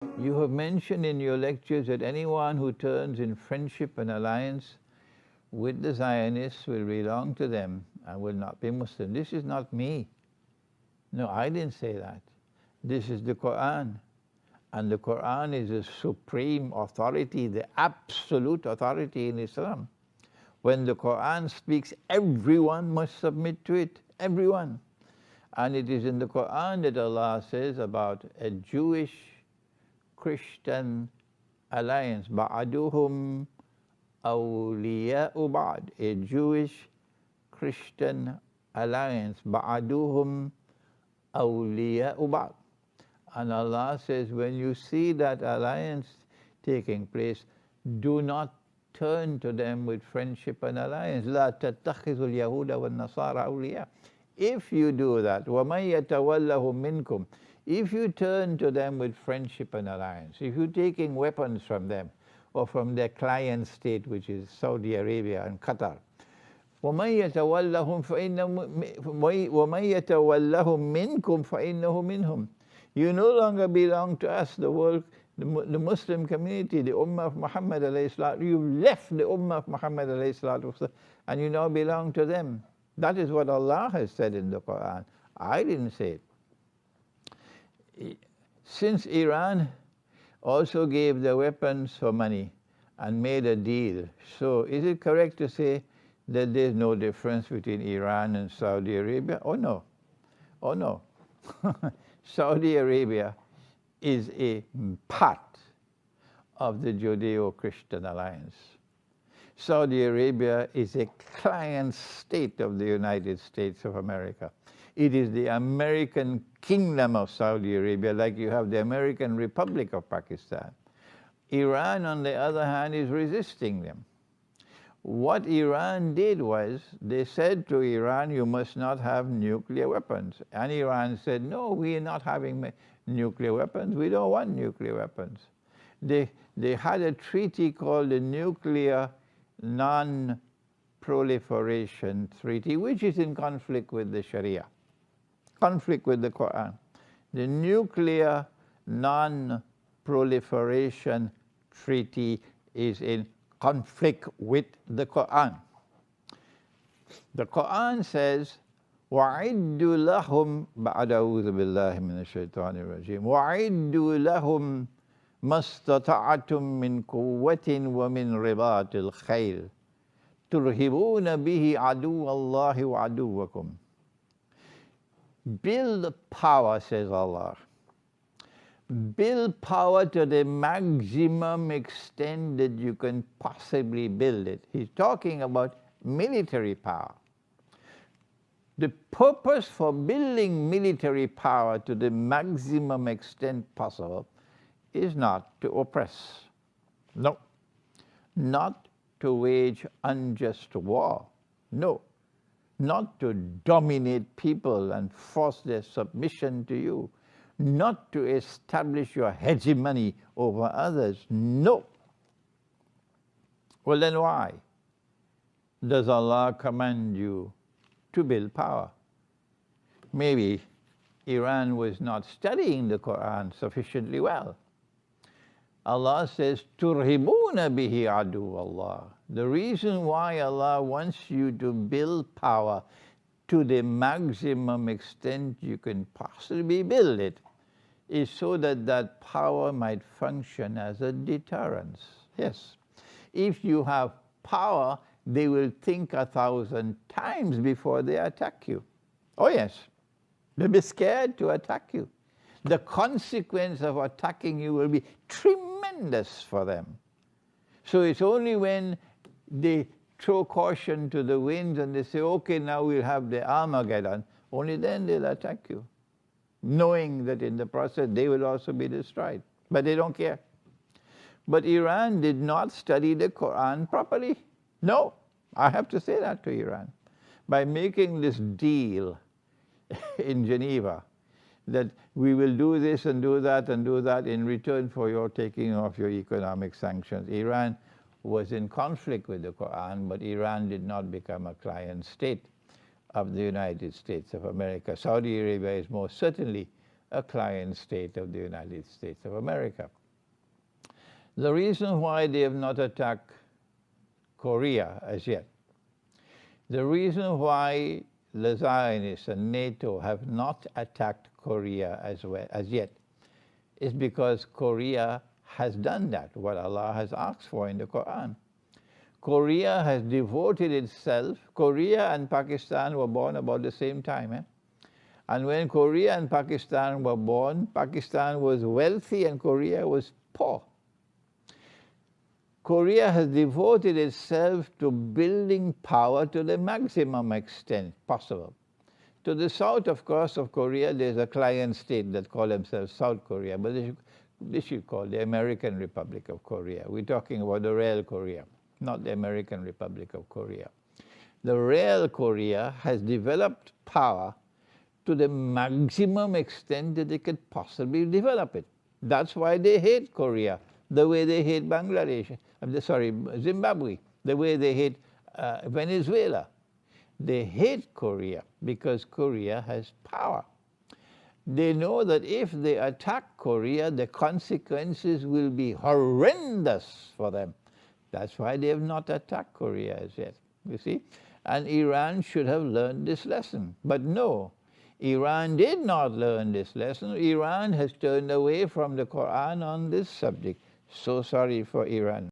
You have mentioned in your lectures that anyone who turns in friendship and alliance with the Zionists will belong to them and will not be Muslim. This is not me. No, I didn't say that. This is the Quran. And the Quran is the supreme authority, the absolute authority in Islam. When the Quran speaks, everyone must submit to it. Everyone. And it is in the Quran that Allah says about a Jewish Christian alliance. Ba'aduhum awliya'u ba'd. A Jewish Christian alliance. Ba'aduhum awliya'u ba'd. And Allah says, when you see that alliance taking place, do not turn to them with friendship and alliance. لا تتخذوا اليهود والنصارى أولياء. If you do that, وَمَن يَتَوَلَّهُم مِّنكُمْ, if you turn to them with friendship and alliance, if you're taking weapons from them, or from their client state, which is Saudi Arabia and Qatar, وَمَن يَتَوَلَّهُم مِّنكُمْ فَإِنَّهُ مِنْهُمْ. You no longer belong to us, the world, the Muslim community, the Ummah of Muhammad alayhi salatu. You've left the Ummah of Muhammad alayhi salatu, and you now belong to them. That is what Allah has said in the Quran. I didn't say it. Since Iran also gave the weapons for money and made a deal, so is it correct to say that there's no difference between Iran and Saudi Arabia? Oh no. Oh no. Saudi Arabia is a part of the Judeo-Christian alliance. Saudi Arabia is a client state of the United States of America. It is the American kingdom of Saudi Arabia, like you have the American Republic of Pakistan. Iran, on the other hand, is resisting them. What Iran did was, they said to Iran, you must not have nuclear weapons. And Iran said, no, we are not having nuclear weapons. We don't want nuclear weapons. They had a treaty called the Nuclear Non-Proliferation Treaty, which is in conflict with the Sharia, conflict with the Quran. The Nuclear Non-Proliferation Treaty is in conflict with the Quran. The Quran says, وَعِدُّوا لَهُمْ بَعْدَ أَعُوذُ بِاللَّهِ مِنَ الشَّيْطَانِ الرَّجِيمِ وَعِدُّوا لَهُمْ مَا اسْتَطَعْتُم مِّن قُوَّةٍ وَمِن رِبَاطِ الْخَيْلِ تُرْهِبُونَ بِهِ عَدُوَّ اللَّهِ وَعَدُوَّكُمْ. Build power, says Allah. Build power to the maximum extent that you can possibly build it. He's talking about military power. The purpose for building military power to the maximum extent possible is not to oppress. No. Not to wage unjust war. No. Not to dominate people and force their submission to you. Not to establish your hegemony over others. No. Well, then why does Allah command you to build power? Maybe Iran was not studying the Quran sufficiently well. Allah says, "Turhibuna bihi adu Allah." The reason why Allah wants you to build power to the maximum extent you can possibly build it is so that that power might function as a deterrence. Yes. If you have power, they will think 1,000 times before they attack you. Oh yes. They'll be scared to attack you. The consequence of attacking you will be tremendous for them. So it's only when they throw caution to the winds and they say, okay, now we'll have the Armageddon, only then they'll attack you, knowing that in the process they will also be destroyed. But they don't care. But Iran did not study the Quran properly. No, I have to say that to Iran. By making this deal in Geneva, that we will do this and do that and do that in return for your taking off your economic sanctions. Iran was in conflict with the Quran, but Iran did not become a client state of the United States of America. Saudi Arabia is most certainly a client state of the United States of America. The reason why they have not attacked Korea as yet, the reason why the Zionists and NATO have not attacked Korea as yet is because Korea has done that, what Allah has asked for in the Quran. Korea has devoted itself. Korea and Pakistan were born about the same time. And when Korea and Pakistan were born, Pakistan was wealthy and Korea was poor. Korea has devoted itself to building power to the maximum extent possible. To the south, of course, of Korea, there's a client state that call themselves South Korea, but they should call the American Republic of Korea. We're talking about the real Korea, not the American Republic of Korea. The real Korea has developed power to the maximum extent that they could possibly develop it. That's why they hate Korea, the way they hate Bangladesh, Zimbabwe, the way they hate Venezuela. They hate Korea because Korea has power. They know that if they attack Korea, the consequences will be horrendous for them. That's why they have not attacked Korea as yet, you see. And Iran should have learned this lesson. But no, Iran did not learn this lesson. Iran has turned away from the Quran on this subject. So sorry for Iran.